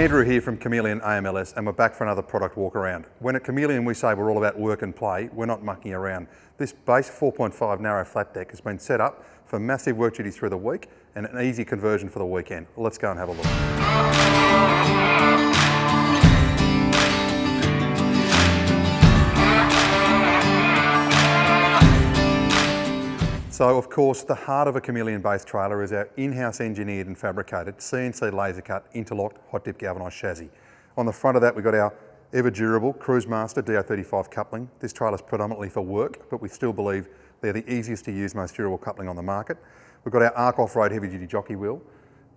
Andrew here from Chameleon AMLS, and we're back for another product walk around. When at Chameleon we say we're all about work and play, we're not mucking around. This base 4.5 narrow flat deck has been set up for massive work duty through the week and an easy conversion for the weekend. Let's go and have a look. So of course the heart of a Chameleon based trailer is our in-house engineered and fabricated CNC laser cut interlocked hot dip galvanised chassis. On the front of that we've got our ever durable Cruisemaster DO35 coupling. This trailer is predominantly for work, but we still believe they're the easiest to use, most durable coupling on the market. We've got our Arc off-road heavy duty jockey wheel.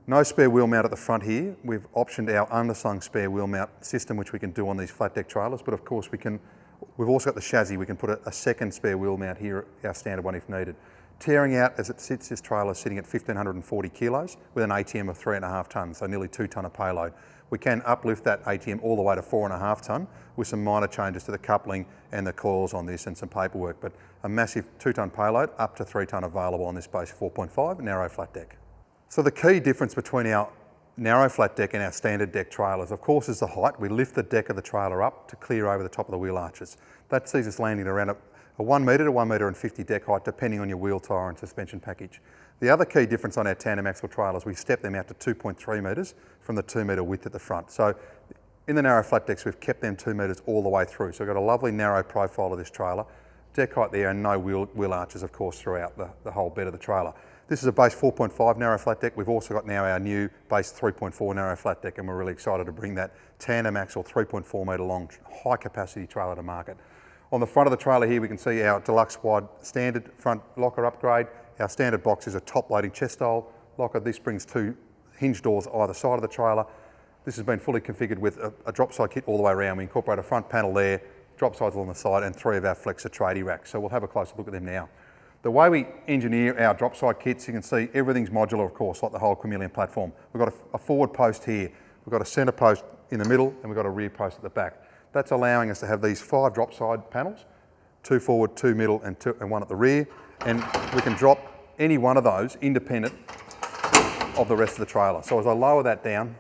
No spare wheel mount at the front here. We've optioned our underslung spare wheel mount system, which we can do on these flat deck trailers, but of course we've also got the chassis. We can put a second spare wheel mount here, our standard one if needed. Tearing out as it sits, this trailer is sitting at 1,540 kilos with an ATM of 3.5 tonnes, so nearly 2 tonne of payload. We can uplift that ATM all the way to 4.5 tonne with some minor changes to the coupling and the coils on this and some paperwork, but a massive 2 tonne payload, up to 3 tonne available on this base 4.5 narrow flat deck. So the key difference between our narrow flat deck and our standard deck trailers, of course, is the height. We lift the deck of the trailer up to clear over the top of the wheel arches. That sees us landing around a 1 metre to 1 metre and 50 deck height, depending on your wheel tyre and suspension package. The other key difference on our tandem axle trailers, we step them out to 2.3 metres from the 2 metre width at the front. So in the narrow flat decks, we've kept them 2 metres all the way through. So we've got a lovely narrow profile of this trailer, deck height there, and no wheel arches, of course, throughout the whole bed of the trailer. This is a base 4.5 narrow flat deck. We've also got now our new base 3.4 narrow flat deck, and we're really excited to bring that tandem axle 3.4 metre long high capacity trailer to market. On the front of the trailer here we can see our deluxe wide standard front locker upgrade. Our standard box is a top loading chest style locker. This brings 2 hinge doors either side of the trailer. This has been fully configured with a Dropside kit all the way around. We incorporate a front panel there, Dropsides along the side, and 3 of our Flexer Tradie racks. So we'll have a closer look at them now. The way we engineer our Dropside kits, you can see everything's modular, of course, like the whole Chameleon platform. We've got a forward post here, we've got a centre post in the middle, and we've got a rear post at the back. That's allowing us to have these 5 Dropside panels, 2 forward, 2 middle, and 1 at the rear. And we can drop any one of those independent of the rest of the trailer. So as I lower that down,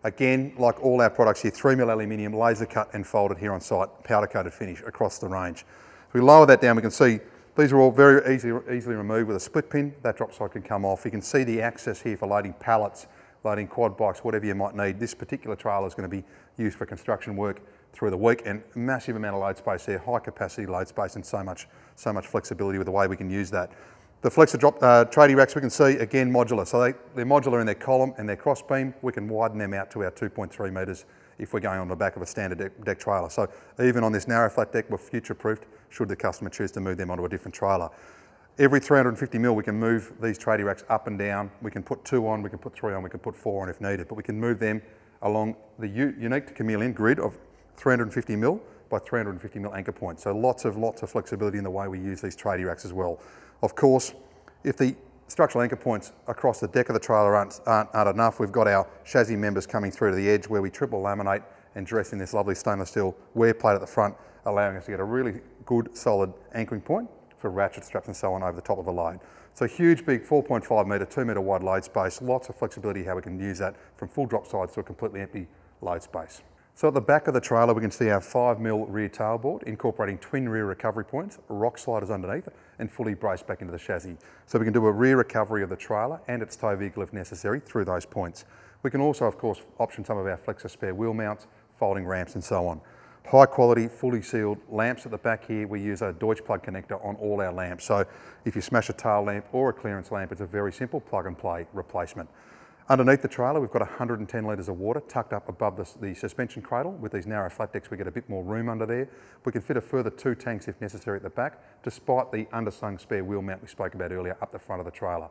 again, like all our products here, 3mm aluminium, laser cut and folded here on site, powder coated finish across the range. If we lower that down, we can see these are all very easily removed with a split pin. That Dropside can come off. You can see the access here for loading pallets, loading quad bikes, whatever you might need. This particular trailer is going to be used for construction work through the week, and a massive amount of load space there, high capacity load space, and so much flexibility with the way we can use that. The Flexer Tradie racks we can see, again, modular. So they're modular in their column and their cross beam. We can widen them out to our 2.3 metres if we're going on the back of a standard deck trailer. So even on this narrow flat deck, we're future-proofed should the customer choose to move them onto a different trailer. Every 350mm we can move these Tradie racks up and down. We can put 2 on, we can put 3 on, we can put 4 on if needed, but we can move them along the unique to Chameleon grid of 350mm by 350mm anchor points. So lots of flexibility in the way we use these Tradie racks as well. Of course, if the structural anchor points across the deck of the trailer aren't enough, we've got our chassis members coming through to the edge where we triple laminate and dress in this lovely stainless steel wear plate at the front, allowing us to get a really good solid anchoring point for ratchet straps and so on over the top of a load. So huge big 4.5 metre, 2 metre wide load space, lots of flexibility how we can use that from full drop sides to a completely empty load space. So at the back of the trailer we can see our 5mm rear tailboard incorporating twin rear recovery points, rock sliders underneath and fully braced back into the chassis. So we can do a rear recovery of the trailer and its tow vehicle if necessary through those points. We can also of course option some of our Flexer spare wheel mounts, folding ramps and so on. High quality, fully sealed lamps at the back here. We use a Deutsch plug connector on all our lamps. So if you smash a tail lamp or a clearance lamp, it's a very simple plug and play replacement. Underneath the trailer, we've got 110 litres of water tucked up above the suspension cradle. With these narrow flat decks, we get a bit more room under there. We can fit a further 2 tanks if necessary at the back, despite the underslung spare wheel mount we spoke about earlier up the front of the trailer.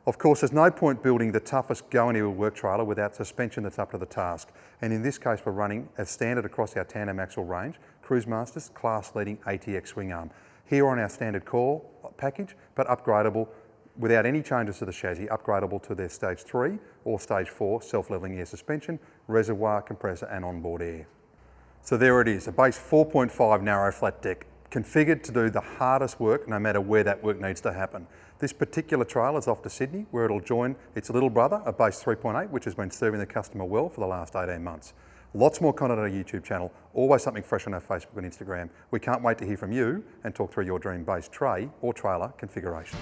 Of course, there's no point building the toughest go-anywhere work trailer without suspension that's up to the task. And in this case, we're running as standard across our tandem axle range, Cruisemaster's class-leading ATX swing arm. Here on our standard core package, but upgradable without any changes to the chassis, upgradable to their stage 3 or stage 4 self-leveling air suspension, reservoir, compressor and onboard air. So there it is, a base 4.5 narrow flat deck configured to do the hardest work no matter where that work needs to happen. This particular trailer is off to Sydney where it'll join its little brother, a base 3.8, which has been serving the customer well for the last 18 months. Lots more content on our YouTube channel, always something fresh on our Facebook and Instagram. We can't wait to hear from you and talk through your dream base tray or trailer configuration.